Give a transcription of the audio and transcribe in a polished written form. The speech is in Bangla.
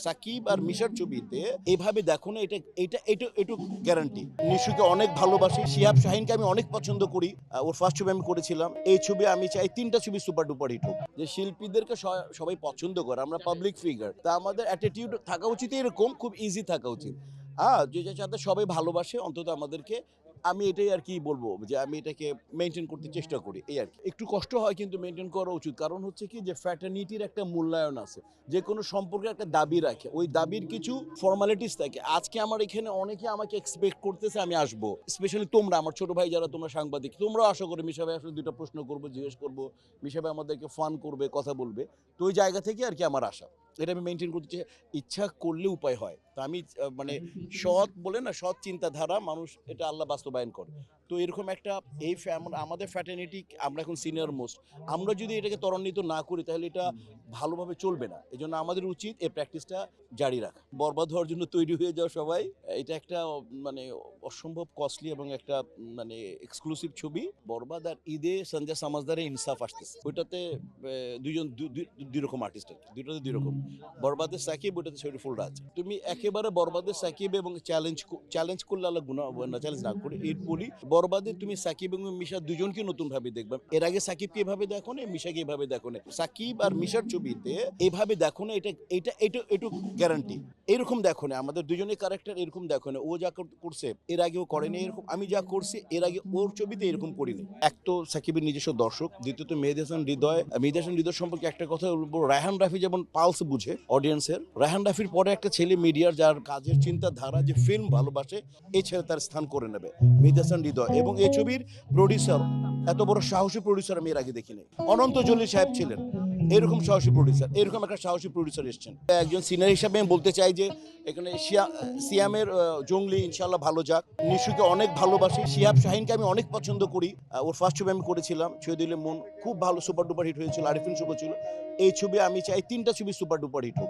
সাকিব আর মিশার ছবিতে এভাবে দেখো না, এটা এটা এটা একটু গ্যারান্টি। নিশুকে অনেক ভালোবাসি, শিহাব শাহিনকে আমি অনেক পছন্দ করি। ওর ফার্স্ট ছবি আমি করেছিলাম। এই ছবি আমি চাই 3টা ছবি সুপার ডুপার হিট হোক। যে শিল্পীদেরকে সবাই পছন্দ করে, আমরা পাবলিক ফিগার, তা আমাদের অ্যাটিটিউড থাকা উচিত এরকম, খুব ইজি থাকা উচিত। যে যাতে সবাই ভালোবাসে অন্তত আমাদেরকে। আমি এটাই আর কি বলবো, যে আমি এটাকে মেনটেন করতে চেষ্টা করি, এই আর কি। একটু কষ্ট হয় কিন্তু মেনটেন করা উচিত, কারণ হচ্ছে কি যে ফ্র্যাটার্নিটির একটা মূল্যায়ন আছে, যে কোনো সম্পর্কে একটা দাবি রাখে, ওই দাবির কিছু ফর্মালিটিস থাকে। আজকে আমার এখানে অনেকে আমাকে এক্সপেক্ট করতেছে আমি আসবো, স্পেশালি তোমরা আমার ছোট ভাই যারা তোমরা সাংবাদিক, তোমরাও আশা করে মিশা ভাই আসলে 2টা প্রশ্ন করবো, জিজ্ঞেস করবো, মিশা ভাই আমাদেরকে ফান করবে, কথা বলবে। তো ওই জায়গা থেকে আর কি আমার আশা, এটা আমি মেনটেন করতে চাই। ইচ্ছা করলে উপায় হয়। তো আমি মানে সৎ বলে না, সৎ চিন্তাধারা মানুষ, এটা আল্লাহ বাস্তবায়ন করে। তো এরকম একটা এই আমাদের ফ্র্যাটার্নিটি, আমরা এখন সিনিয়র মোস্ট, আমরা যদি এটাকে ত্বরান্বিত না করি তাহলে এটা ভালোভাবে চলবে না। এই জন্য আমাদের উচিত এই প্র্যাকটিসটা জারি রাখা। বরবাদ হওয়ার জন্য তৈরি হয়ে যাওয়া সবাই। এটা একটা মানে অসম্ভব কস্টলি এবং একটা মানে এক্সক্লুসিভ ছবি। বরবাদ আর ঈদে সঞ্জয় সমাজদারে ইনসাফ আসতেছে, ওইটাতে দুইজন দুই রকম আর্টিস্ট, দুইটাতে দুই রকম। বরবাদে সাকিব, ওইটাতে শরীফুল রাজ। তুমি একেবারে বরবাদে সাকিব এবং চ্যালেঞ্জ করলে আল্লাহ গুনাহ না, চ্যালেঞ্জ না করে এই বলি, বরবাদে তুমি সাকিব এবং মিশা দুজনকে নতুন ভাবে দেখবে। এর আগে সাকিবকে এভাবে দেখো না, মিশাকে এভাবে দেখো না। সাকিব আর মিশার ছবিতে এভাবে দেখো না, এটা এটা এটা একটু গ্যারান্টি। এরকম দেখো না, আমাদের দুজনের ক্যারেক্টার এরকম দেখো না। ও যা করছে এর আগে ও করেনি এরকম, আমি যা করছি এর আগে ওর ছবিতে এরকম করিনি। এক তো সাকিবের নিজস্ব দর্শক, দ্বিতীয়ত মেহেদী হাসান হৃদয় সম্পর্কে একটা কথা বলবো, রায়হান রাফি যেমন পালস বুঝে অডিয়েন্সের, রায়হান রাফির পরে একটা ছেলে মিডিয়ার যার কাজের চিন্তাধারা, যে ফিল্ম ভালোবাসে, এই ছেলে তার স্থান করে নেবে, মেহেদী হাসান হৃদয়। এবং এই ছবির প্রডিউসার, এত বড় সাহসী প্রডিউসার আমি এর আগে দেখিনি। অনন্ত জলিল সাহেব ছিলেন এরকম সাহসী প্রডিউসার, এরকম একটা সাহসী প্রডিউসার এসছেন। একজন সিনিয়র হিসাবে আমি বলতে চাই যে এখানে সিয়ামের জঙ্গলি ইনশাল্লাহ ভালো যাক। নিশুকে অনেক ভালোবাসি, শিহাব শাহিনকে আমি অনেক পছন্দ করি। ওর ফার্স্ট ছবি আমি করেছিলাম, ছুঁয়ে দিলে মন, খুব ভালো সুপার ডুপার হিট হয়েছিল, আরিফিন শুভ ছিল। এই ছবি আমি চাই 3টা ছবি সুপার ডুপার হিট হোক।